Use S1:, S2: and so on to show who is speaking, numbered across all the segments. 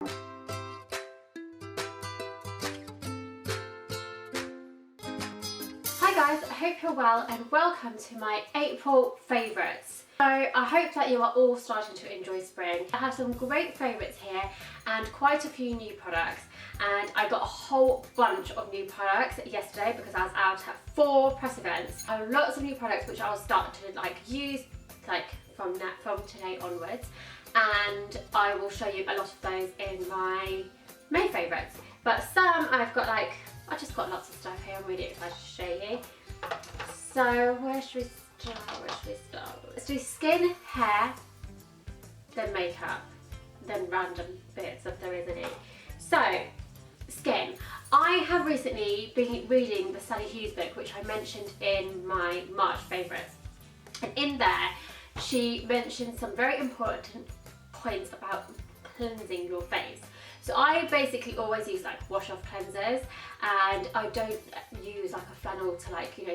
S1: Hi guys, I hope you're well and welcome to my April favourites. So I hope that you are all starting to enjoy spring. I have some great favourites here and quite a few new products, and I got a whole bunch of new products yesterday because I was out at 4 press events. I have lots of new products which I'll start to use from today onwards, and I will show you a lot of those in my May favourites. But some I've got I just got lots of stuff here. I'm really excited to show you. So where should we start? Let's do skin, hair, then makeup, then random bits if there is any. So skin. I have recently been reading the Sally Hughes book, which I mentioned in my March favourites. And in there, she mentioned some very important points about cleansing your face. So I basically always use wash off cleansers, and I don't use a flannel to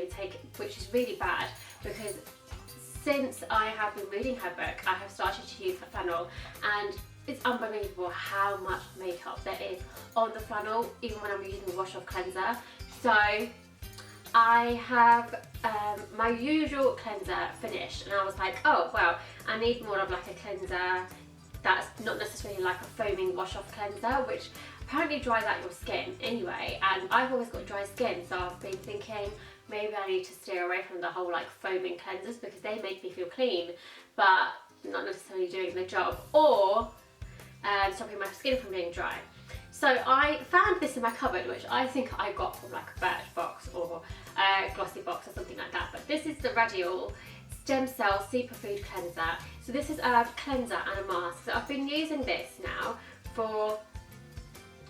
S1: take, which is really bad because since I have been reading her book, I have started to use a flannel, and it's unbelievable how much makeup there is on the flannel, even when I'm using the wash off cleanser. So I have my usual cleanser finished, and I was like, oh well, I need more of a cleanser that's not necessarily a foaming wash off cleanser, which apparently dries out your skin anyway, and I've always got dry skin, so I've been thinking maybe I need to steer away from the whole foaming cleansers because they make me feel clean but not necessarily doing the job, or stopping my skin from being dry. So I found this in my cupboard, which I think I got from a Birchbox or a Glossy Box or something like that, but this is the Radial Stem Cell Superfood Cleanser. So this is a cleanser and a mask. So I've been using this now for,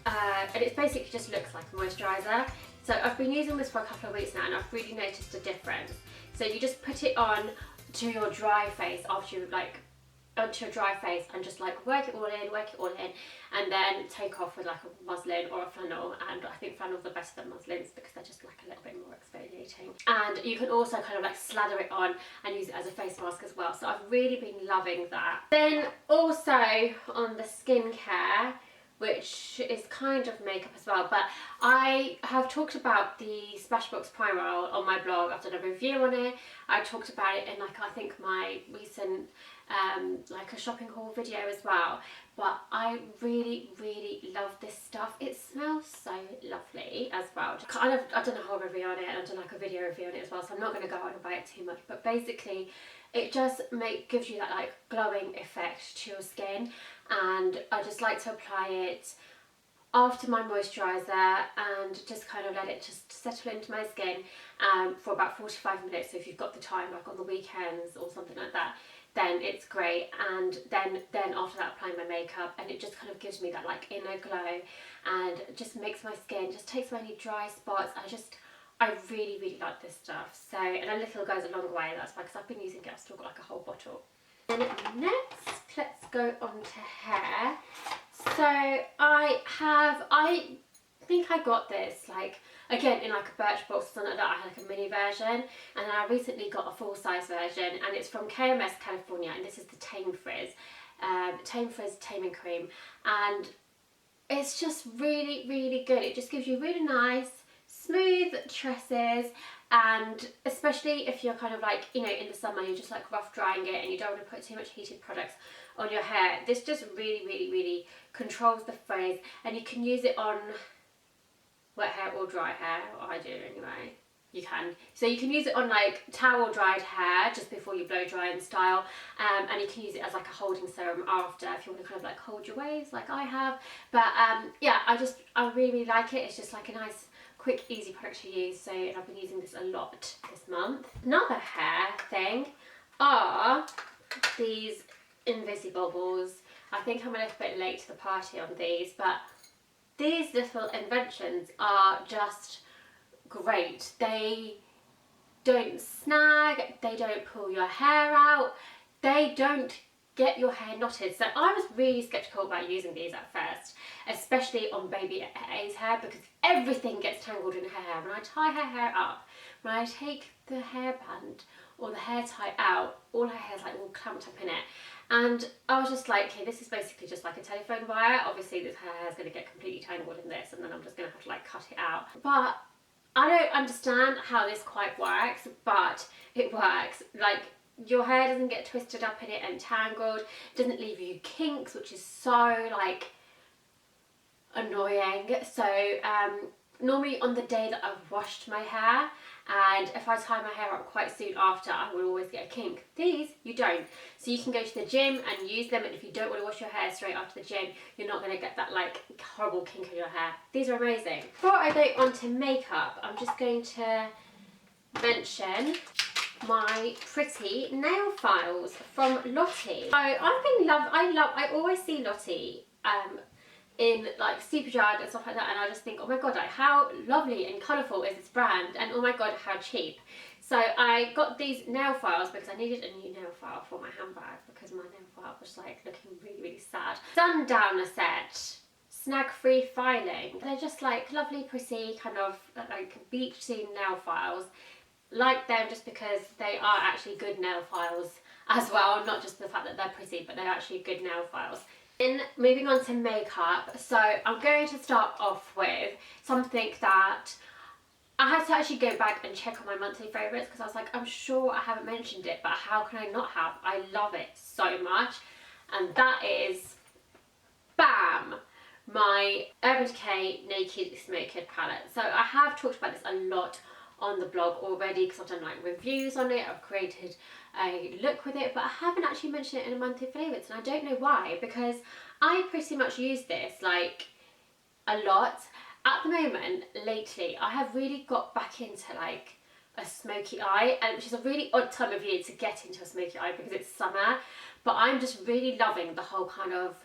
S1: and it basically just looks like a moisturiser. So I've been using this for a couple of weeks now, and I've really noticed a difference. So you just put it on to your dry face after you onto your dry face, and just work it all in, and then take off with a muslin or a flannel. And I think flannels are better than muslins because they're just a little bit more exfoliating. And you can also slather it on and use it as a face mask as well. So I've really been loving that. Then also on the skincare, which is kind of makeup as well, but I have talked about the Smashbox Primer on my blog. I've done a review on it. I talked about it in I think my recent a shopping haul video as well. But I really love this stuff. It smells so lovely as well. I've done a whole review on it, and I've done a video review on it as well, so I'm not going to go on about it too much, but basically it just gives you that glowing effect to your skin, and I just like to apply it after my moisturiser and just let it just settle into my skin for about 45 minutes. So if you've got the time, on the weekends or something like that, then it's great. And then after that, applying my makeup, and it just gives me that inner glow, and just makes my skin, just takes away any dry spots. I really like this stuff. So, and a little goes a long way. That's why, because I've been using it, I've still got a whole bottle. And next, let's go on to hair. So I think I got this again in a Birchbox or something like that. I had a mini version, and then I recently got a full size version, and it's from KMS California, and this is the Tammy Cream, and it's just really good. It just gives you really nice smooth tresses, and especially if you're in the summer, you're just rough drying it and you don't want to put too much heated products on your hair. This just really controls the frizz, and you can use it on wet hair or dry hair, or I do anyway. You can. So you can use it on towel dried hair just before you blow dry in style, and you can use it as a holding serum after if you want to hold your waves like I have. But yeah, I really like it. It's just a nice quick easy product to use. So I've been using this a lot this month. Another hair thing are these Invisibobbles. I think I'm a little bit late to the party on these, but these little inventions are just great. They don't snag, they don't pull your hair out, they don't get your hair knotted. So I was really skeptical about using these at first, especially on baby A's hair, because everything gets tangled in her hair. When I tie her hair up, when I take the hairband or the hair tie out, all her hair's all clamped up in it. And I was just like, okay, this is basically just like a telephone wire. Obviously this hair is going to get completely tangled in this, and then I'm just going to have to like cut it out. But I don't understand how this quite works, but it works. Like, your hair doesn't get twisted up in it and tangled, doesn't leave you kinks, which is so like annoying. So normally on the day that I've washed my hair, and if I tie my hair up quite soon after, I will always get a kink. These, you don't. So you can go to the gym and use them, and if you don't want to wash your hair straight after the gym, you're not going to get that like horrible kink in your hair. These are amazing. Before I go on to makeup, I'm just going to mention my pretty nail files from Lottie. So I always see Lottie in like Superdrug and stuff like that, and I just think, oh my god, like how lovely and colourful is this brand, and oh my god, how cheap. So I got these nail files because I needed a new nail file for my handbag because my nail file was like looking really, really sad. Sundowner set, snag-free filing. They're just like lovely, pretty kind of like beach scene nail files. Like them just because they are actually good nail files as well, not just the fact that they're pretty, but they're actually good nail files. Then moving on to makeup, so I'm going to start off with something that I had to actually go back and check on my monthly favourites because I was like, I'm sure I haven't mentioned it, but how can I not have? I love it so much, and that is, bam, my Urban Decay Naked Smokehead palette. So I have talked about this a lot on the blog already because I've done like reviews on it, I've created a look with it, but I haven't actually mentioned it in a monthly favourites, and I don't know why, because I pretty much use this like a lot. At the moment, lately, I have really got back into like a smoky eye, and which is a really odd time of year to get into a smoky eye because it's summer, but I'm just really loving the whole kind of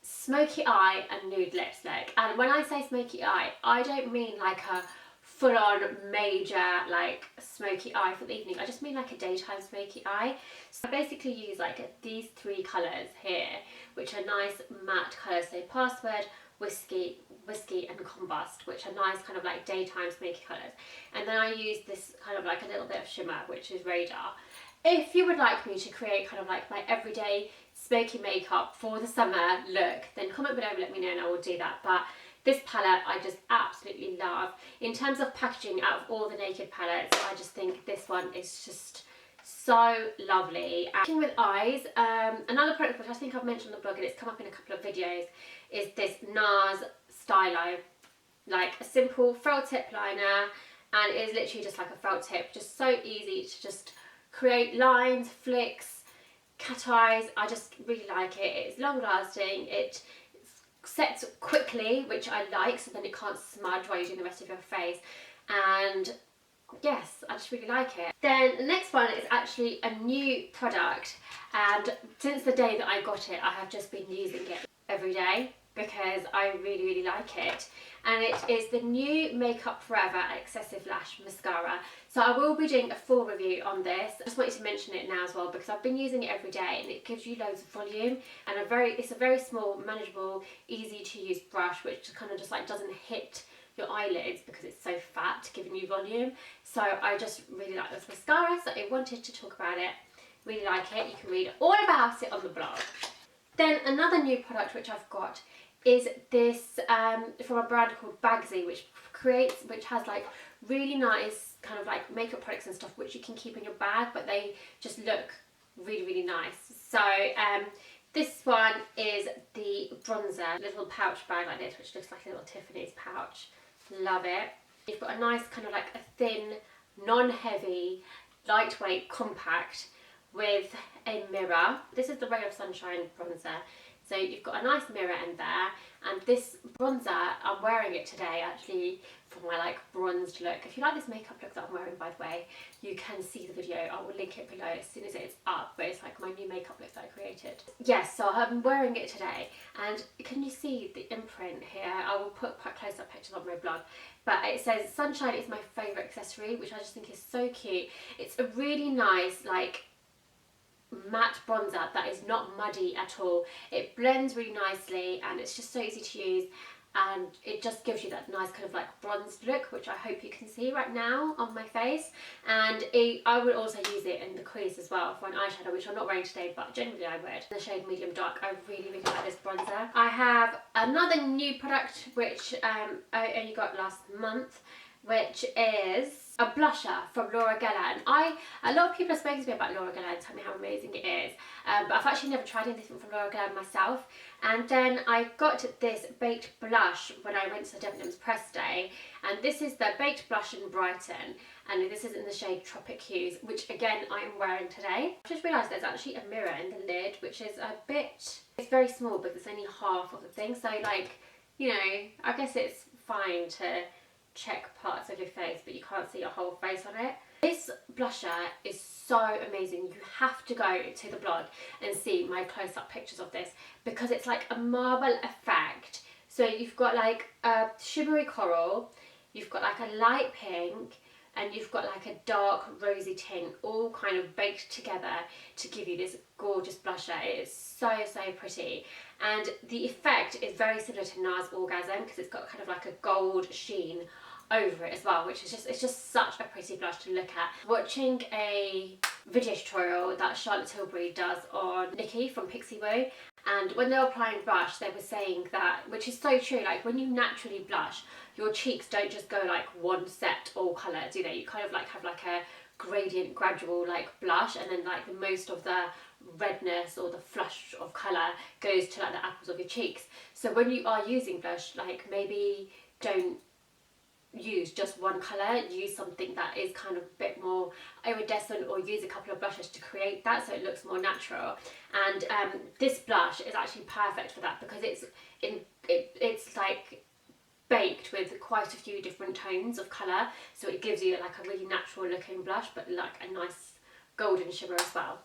S1: smoky eye and nude lips look. And when I say smoky eye, I don't mean like a full-on major like smoky eye for the evening. I just mean like a daytime smoky eye. So I basically use like these three colours here, which are nice matte colours. So Password, Whiskey and Combust, which are nice kind of like daytime smoky colours. And then I use this kind of like a little bit of shimmer, which is Radar. If you would like me to create kind of like my everyday smoky makeup for the summer look, then comment below and let me know and I will do that. But this palette I just absolutely love. In terms of packaging, out of all the Naked palettes, I just think this one is just so lovely. Working with eyes, another product which I think I've mentioned on the blog and it's come up in a couple of videos is this NARS Stylo. Like a simple felt tip liner, and it is literally just like a felt tip, just so easy to just create lines, flicks, cat eyes. I just really like it. It's long lasting, it sets quickly, which I like, so then it can't smudge while you're doing the rest of your face, and yes, I just really like it. Then the next one is actually a new product, and since the day that I got it, I have just been using it every day because I really, really like it. And it is the new Makeup Forever Excessive Lash Mascara. So I will be doing a full review on this. I just wanted to mention it now as well because I've been using it every day and it gives you loads of volume, and it's a very small, manageable, easy to use brush which kind of just like doesn't hit your eyelids because it's so fat, giving you volume. So I just really like this mascara, so I wanted to talk about it. Really like it. You can read all about it on the blog. Then another new product which I've got is this from a brand called Bagsy, which has like really nice kind of like makeup products and stuff which you can keep in your bag, but they just look really, really nice. So this one is the bronzer, little pouch bag like this, which looks like a little Tiffany's pouch. Love it. You've got a nice kind of like a thin, non-heavy, lightweight, compact with a mirror. This is the Ray of Sunshine bronzer. So you've got a nice mirror in there, and this bronzer, I'm wearing it today actually for my like bronzed look. If you like this makeup look that I'm wearing, by the way, you can see the video. I will link it below as soon as it's up, but it's like my new makeup look that I created. Yes, so I'm wearing it today, and can you see the imprint here? I will put quite close-up pictures on my blog, but it says Sunshine is my favourite accessory, which I just think is so cute. It's a really nice like matte bronzer that is not muddy at all. It blends really nicely and it's just so easy to use, and it just gives you that nice kind of like bronzed look, which I hope you can see right now on my face. And I would also use it in the crease as well for an eyeshadow, which I'm not wearing today, but generally I would. The shade medium dark, I really like this bronzer. I have another new product which I only got last month, which is a blusher from Laura Geller. And a lot of people have spoken to me about Laura Geller and tell me how amazing it is, but I've actually never tried anything from Laura Geller myself. And then I got this baked blush when I went to the Debenhams press day, and this is the baked blush in Brighton, and this is in the shade Tropic Hues, which again I am wearing today. I've just realised there's actually a mirror in the lid, which is a bit, it's very small because it's only half of the thing, so like, you know, I guess it's fine to check parts of your face, but you can't see your whole face on it. This blusher is so amazing. You have to go to the blog and see my close-up pictures of this, because it's like a marble effect. So you've got like a shimmery coral, you've got like a light pink, and you've got like a dark rosy tint, all kind of baked together to give you this gorgeous blusher. It is so pretty, and the effect is very similar to NARS Orgasm because it's got kind of like a gold sheen over it as well, which is it's just such a pretty blush to look at. Watching a video tutorial that Charlotte Tilbury does on Nikki from Pixie Woo, and when they were applying blush they were saying that, which is so true, like when you naturally blush, your cheeks don't just go like one set all colour, do they? You kind of like have like a gradient, gradual like blush, and then like most of the redness or the flush of colour goes to like the apples of your cheeks. So when you are using blush, like maybe don't use just one colour, use something that is kind of a bit more iridescent, or use a couple of blushes to create that so it looks more natural. And this blush is actually perfect for that, because it's like baked with quite a few different tones of colour, so it gives you like a really natural looking blush but like a nice golden shimmer as well.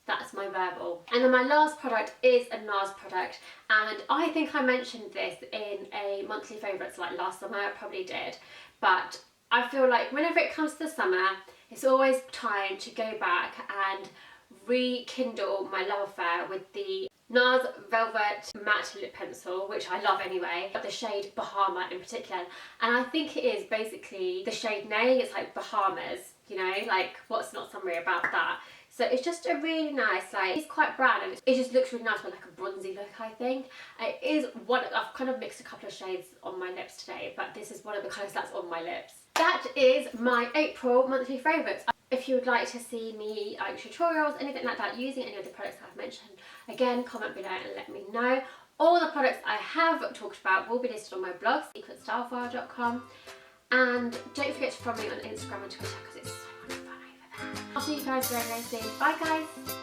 S1: That's my Verbal. And then my last product is a NARS product, and I think I mentioned this in a monthly favourites like last summer, I probably did, but I feel like whenever it comes to the summer, it's always time to go back and rekindle my love affair with the NARS Velvet Matte Lip Pencil, which I love anyway, but the shade Bahama in particular. And I think it is basically the shade Nay, it's like Bahamas, you know, like what's not summery about that? So it's just a really nice, like, it's quite brown and it just looks really nice with like a bronzy look, I think. It is one, I've kind of mixed a couple of shades on my lips today, but this is one of the colours that's on my lips. That is my April monthly favourites. If you would like to see me like tutorials, anything like that, using any of the products that I've mentioned, again, comment below and let me know. All the products I have talked about will be listed on my blog, secretstylefile.com. And don't forget to follow me on Instagram and Twitter because it's so much fun over there. I'll see you guys very soon. Bye guys!